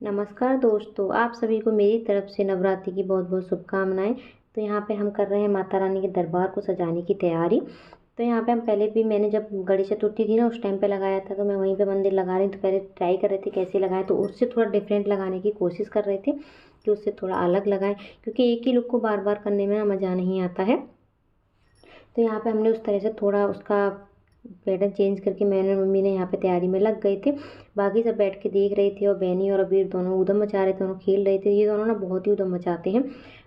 नमस्कार दोस्तों, आप सभी को मेरी तरफ से नवरात्रि की बहुत बहुत शुभकामनाएं। तो यहाँ पे हम कर रहे हैं माता रानी के दरबार को सजाने की तैयारी। तो यहाँ पे हम पहले भी मैंने जब गणेश चतुर्थी थी ना उस टाइम पे लगाया था, तो मैं वहीं पे मंदिर लगा रही हूँ। तो पहले ट्राई कर रहे थे कैसे लगाएं, तो उससे थोड़ा डिफरेंट लगाने की कोशिश कर रहे थे कि उससे थोड़ा अलग लगाएं, क्योंकि एक ही लुक को बार बार करने में ना मज़ा नहीं आता है। तो यहाँ पे हमने उस तरह से थोड़ा उसका पैटर्न चेंज करके मैंने और मम्मी ने यहाँ पे तैयारी में लग गए थे। बाकी सब बैठ के देख रहे थे और बहनी और अबीर दोनों उधम मचा रहे थे, दोनों खेल रहे थे। ये दोनों ना बहुत ही उधम मचाते हैं,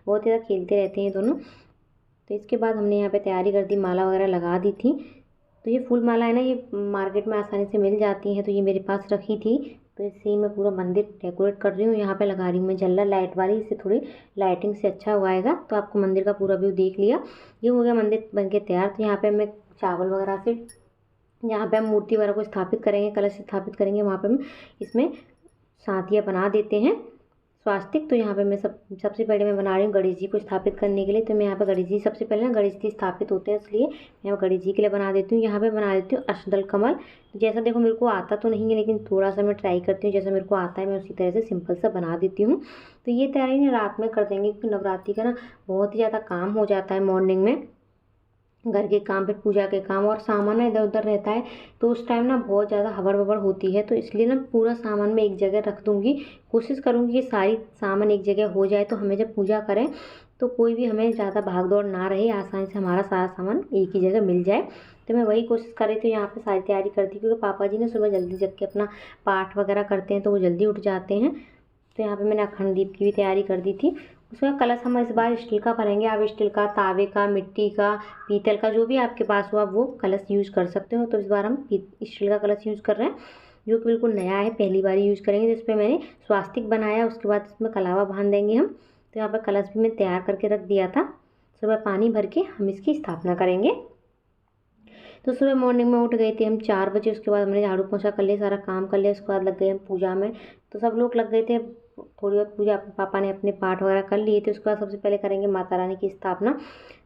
बहुत ज़्यादा खेलते रहते हैं दोनों। तो इसके बाद हमने यहाँ पे तैयारी कर दी, माला वगैरह लगा दी थी। तो ये फूल माला है ना, ये मार्केट में आसानी से मिल जाती हैं, तो ये मेरे पास रखी थी। तो इससे ही मैं पूरा मंदिर डेकोरेट कर रही हूँ। यहाँ पे लगा रही हूँ मैं झल्लर लाइट वाली, इससे थोड़ी लाइटिंग से अच्छा हुआ आएगा। तो आपको मंदिर का पूरा व्यू देख लिया, ये हो गया मंदिर बन के तैयार। तो यहाँ पे मैं चावल वगैरह से यहाँ पे हम मूर्ति वगैरह को स्थापित करेंगे, कलश स्थापित करेंगे। वहाँ पे हम इसमें साथियाँ बना देते हैं स्वास्तिक। तो यहाँ पे मैं सबसे पहले मैं बना रही हूँ गणेश जी को स्थापित करने के लिए। तो मैं यहाँ पे गणेश जी सबसे पहले ना गणेश जी स्थापित होते हैं, इसलिए मैं यहाँ गणेश जी के लिए बना देती हूँ। यहाँ पे बना देती हूँ अष्टदल कमल। जैसा देखो मेरे को आता तो नहीं है, लेकिन थोड़ा सा मैं ट्राई करती हूँ, जैसा मेरे को आता है मैं उसी तरह से सिंपल सा बना देती हूँ। तो ये तैयारी ना रात में कर देंगे, क्योंकि नवरात्रि का ना बहुत ही ज़्यादा काम हो जाता है मॉर्निंग में, घर के काम फिर पूजा के काम और सामान ना इधर उधर रहता है। तो उस टाइम ना बहुत ज़्यादा हबड़ बबड़ होती है, तो इसलिए ना पूरा सामान मैं एक जगह रख दूँगी। कोशिश करूँगी कि सारी सामान एक जगह हो जाए, तो हमें जब पूजा करें तो कोई भी हमें ज़्यादा भाग दौड़ ना रहे, आसानी से हमारा सारा सामान एक ही जगह मिल जाए। तो मैं वही कोशिश कर रही थी, यहाँ पे सारी तैयारी करती, क्योंकि पापा जी ने सुबह जल्दी जग के अपना पाठ वगैरह करते हैं, तो वो जल्दी उठ जाते हैं। तो यहाँ पे मैंने अखंड दीप की भी तैयारी कर दी थी। उसमें कलश हम इस बार स्टील का भरेंगे। आप स्टील का, तावे का, मिट्टी का, पीतल का, जो भी आपके पास हो आप वो कलश यूज़ कर सकते हो। तो इस बार हम स्टील का कलश यूज़ कर रहे हैं, जो कि बिल्कुल नया है, पहली बार यूज़ करेंगे। तो इस पर मैंने स्वास्तिक बनाया, उसके बाद इसमें कलावा बांध देंगे हम। तो यहाँ पर कलश भी मैं तैयार करके रख दिया था। सुबह पानी भर के हम इसकी स्थापना करेंगे। तो सुबह मॉर्निंग में उठ गए थे हम 4 बजे। उसके बाद हमने झाड़ू पोछा कर लिया, सारा काम कर लिया। उसके बाद लग गए हम पूजा में। तो सब लोग लग गए थे, थोड़ी बहुत पूजा पापा ने अपने पाठ वगैरह कर लिए थे। उसके बाद सबसे पहले करेंगे माता रानी की स्थापना।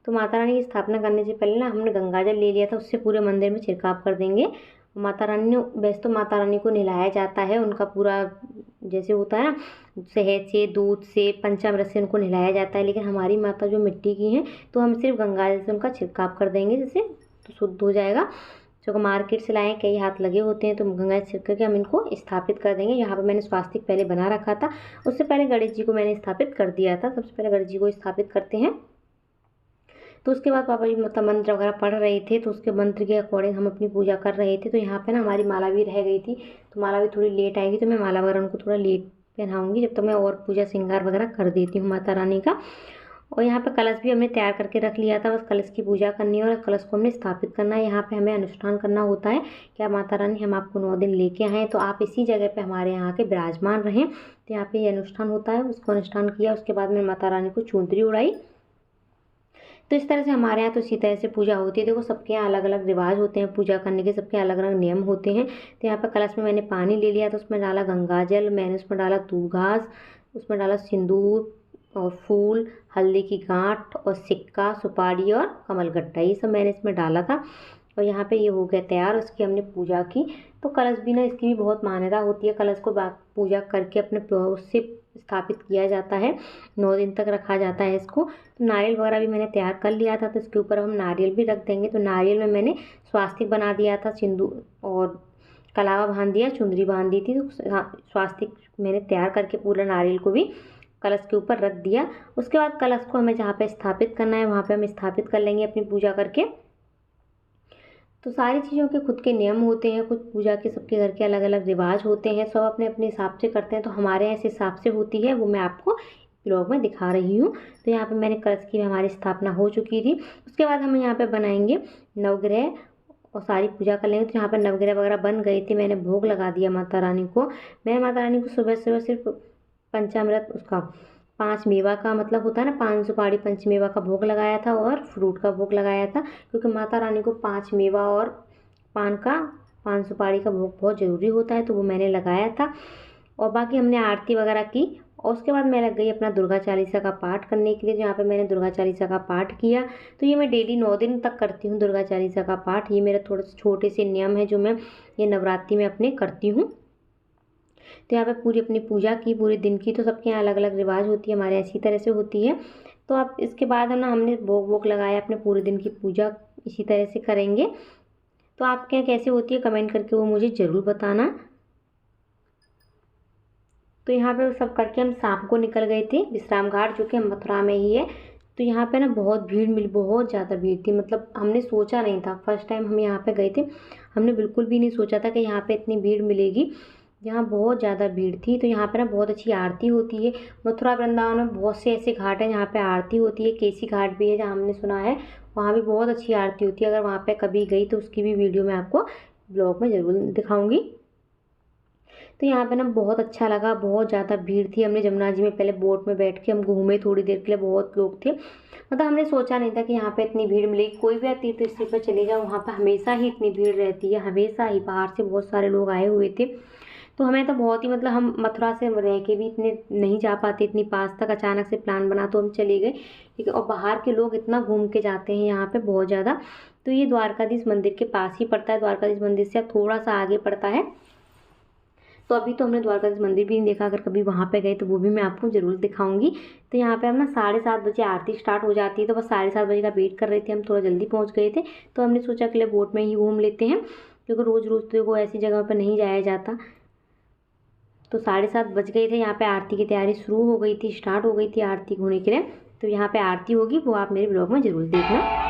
तो माता रानी की स्थापना करने से पहले ना हमने गंगा जल ले लिया था, उससे पूरे मंदिर में छिड़काव कर देंगे। माता रानी ने, वैसे तो माता रानी को नहलाया जाता है, उनका पूरा जैसे होता है ना, शहद से, दूध से, पंचामृत से उनको नहलाया जाता है। लेकिन हमारी माता जो मिट्टी की हैं, तो हम सिर्फ गंगा जल से उनका छिड़काव कर देंगे, जैसे तो शुद्ध हो जाएगा। जो मार्केट से लाए कई हाथ लगे होते हैं, तो गंगा छिड़क करके हम इनको स्थापित कर देंगे। यहाँ पे मैंने स्वास्तिक पहले बना रखा था, उससे पहले गणेश जी को मैंने स्थापित कर दिया था। सबसे पहले गणेश जी को स्थापित करते हैं। तो उसके बाद पापा जी मतलब मंत्र वगैरह पढ़ रहे थे, तो उसके मंत्र के अकॉर्डिंग हम अपनी पूजा कर रहे थे। तो यहाँ पे ना हमारी माला भी रह गई थी, तो माला भी थोड़ी लेट आएगी, तो मैं माला वगैरह उनको थोड़ा लेट पहनाऊँगी। जब तक मैं और पूजा श्रृंगार वगैरह कर देती हूँ माता रानी का। और यहाँ पे कलश भी हमने तैयार करके रख लिया था, बस कलश की पूजा करनी है और कलश को हमने स्थापित करना है। यहाँ पे हमें अनुष्ठान करना होता है, क्या माता रानी हम आपको 9 दिन लेके आए, तो आप इसी जगह पे हमारे यहाँ के विराजमान रहें। तो यहाँ पे ये अनुष्ठान होता है, उसको अनुष्ठान किया। उसके बाद में माता रानी को चुंदरी उड़ाई। तो इस तरह से हमारे यहाँ तो इसी तरह से पूजा होती है। देखो सबके यहाँ अलग अलग रिवाज होते हैं पूजा करने के, सबके अलग अलग नियम होते हैं। तो यहाँ पर कलश में मैंने पानी ले लिया, तो उसमें डाला गंगा जल, मैंने उसमें डाला दूब घास, उसमें डाला सिंदूर और फूल, हल्दी की गांठ और सिक्का, सुपारी और कमलगट्टा, ये सब मैंने इसमें डाला था। और यहाँ पे ये हो गया तैयार, उसकी हमने पूजा की। तो कलश भी ना, इसकी भी बहुत मान्यता होती है। कलश को पूजा करके अपने उससे स्थापित किया जाता है, 9 दिन तक रखा जाता है इसको। तो नारियल वगैरह भी मैंने तैयार कर लिया था, तो इसके ऊपर हम नारियल भी रख देंगे। तो नारियल में मैंने स्वास्तिक बना दिया था, सिंदूर और कलावा बांध दिया, चुंदरी बांध दी थी। तो स्वास्तिक मैंने तैयार करके पूरा नारियल को भी कलश के ऊपर रख दिया। उसके बाद कलश को हमें जहाँ पे स्थापित करना है वहाँ पे हम स्थापित कर लेंगे अपनी पूजा करके। तो सारी चीज़ों के खुद के नियम होते हैं, कुछ पूजा के सबके घर के अलग अलग रिवाज होते हैं, सब अपने अपने हिसाब से करते हैं। तो हमारे यहाँ इस हिसाब से होती है, वो मैं आपको ब्लॉग में दिखा रही हूँ। तो यहाँ पे मैंने कलश की हमारी स्थापना हो चुकी थी। उसके बाद हम यहाँ पे बनाएंगे नवग्रह और सारी पूजा कर लेंगे। तो यहाँ पर नवग्रह वगैरह बन गए थे, मैंने भोग लगा दिया माता रानी को। मैंने माता रानी को सुबह सुबह सिर्फ पंचामृत, उसका 5 मेवा का मतलब होता है ना, 5 सुपारी पंचमेवा का भोग लगाया था और फ्रूट का भोग लगाया था, क्योंकि माता रानी को 5 मेवा और पान का, 5 सुपारी का भोग बहुत ज़रूरी होता है, तो वो मैंने लगाया था। और बाकी हमने आरती वगैरह की। और उसके बाद मैं लग गई अपना दुर्गा चालीसा का पाठ करने के लिए। तो यहाँ पे मैंने दुर्गा चालीसा का पाठ किया। तो ये मैं डेली 9 दिन तक करती हूँ दुर्गा चालीसा का पाठ। ये मेरे थोड़े छोटे से नियम है जो मैं ये नवरात्रि में अपने करती हूँ। तो यहाँ पे पूरी अपनी पूजा की पूरे दिन की। तो सबके यहाँ अलग अलग रिवाज होती है, हमारे ऐसी तरह से होती है। तो आप इसके बाद है ना हमने भोग वोग लगाया, अपने पूरे दिन की पूजा इसी तरह से करेंगे। तो आपके यहाँ कैसे होती है कमेंट करके वो मुझे ज़रूर बताना। तो यहाँ पे सब करके हम शाम को निकल गए थे विश्राम घाट, जो कि मथुरा में ही है। तो यहाँ पे ना बहुत भीड़ मिली, बहुत ज़्यादा भीड़ थी। मतलब हमने सोचा नहीं था, फर्स्ट टाइम हम यहाँ पे गए थे, हमने बिल्कुल भी नहीं सोचा था कि यहाँ पे इतनी भीड़ मिलेगी। यहाँ बहुत ज़्यादा भीड़ थी। तो यहाँ पे ना बहुत अच्छी आरती होती है। मथुरा वृंदावन में बहुत से ऐसे घाट हैं जहाँ पे आरती होती है। केसी घाट भी है जहाँ हमने सुना है, वहाँ भी बहुत अच्छी आरती होती है। अगर वहाँ पे कभी गई तो उसकी भी वीडियो मैं आपको ब्लॉग में ज़रूर दिखाऊंगी। तो यहाँ पे ना बहुत अच्छा लगा, बहुत ज़्यादा भीड़ थी। हमने जमुना जी में पहले बोट में बैठ के हम घूमे थोड़ी देर के लिए, बहुत लोग थे। मतलब हमने सोचा नहीं था कि यहाँ पे इतनी भीड़ मिलेगी। कोई भी तीर्थ स्थल पर चले जाओ वहाँ पर हमेशा ही इतनी भीड़ रहती है, हमेशा ही। बाहर से बहुत सारे लोग आए हुए थे। तो हमें तो बहुत ही, मतलब हम मथुरा से रह के भी इतने नहीं जा पाते इतनी पास तक, अचानक से प्लान बना तो हम चले गए, ठीक है। और बाहर के लोग इतना घूम के जाते हैं यहाँ पे बहुत ज़्यादा। तो ये द्वारकाधीश मंदिर के पास ही पड़ता है, द्वारकाधीश मंदिर से अब थोड़ा सा आगे पड़ता है। तो अभी तो हमने द्वारकाधीश मंदिर भी नहीं देखा, अगर कभी वहाँ पे गए तो वो भी मैं आपको ज़रूर दिखाऊंगी। तो यहाँ पे हम ना 7:30 बजे आरती स्टार्ट हो जाती है। तो बस 7:30 बजे का वेट कर रहे थे, हम थोड़ा जल्दी पहुँच गए थे। तो हमने सोचा कि बोट में ही घूम लेते हैं, क्योंकि रोज़ रोज़ तो वो ऐसी जगह पर नहीं जाया जाता। तो 7:30 बज गए थे। यहाँ पे आरती की तैयारी शुरू हो गई थी, स्टार्ट हो गई थी आरती होने के लिए। तो यहाँ पे आरती होगी, वो आप मेरे ब्लॉग में ज़रूर देखना।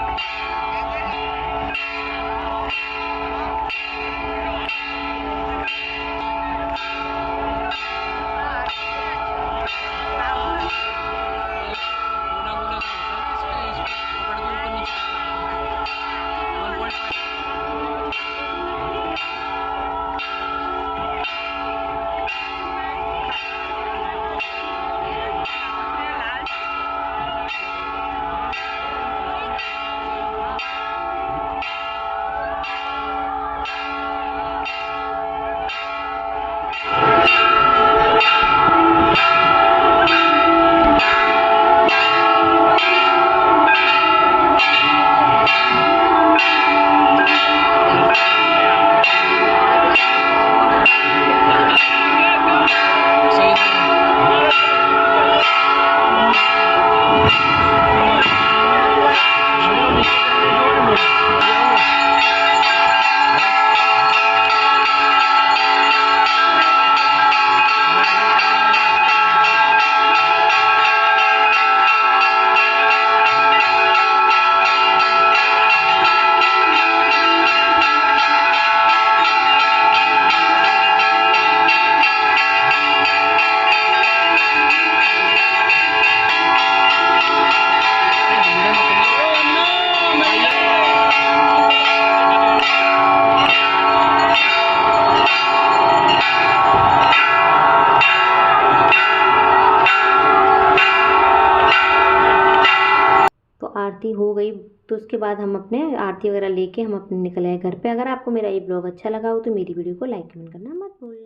आरती हो गई तो उसके बाद हम अपने आरती वगैरह लेके हम अपने निकल आए घर पे। अगर आपको मेरा ये ब्लॉग अच्छा लगा हो तो मेरी वीडियो को लाइक कमेंट करना मत भूलना।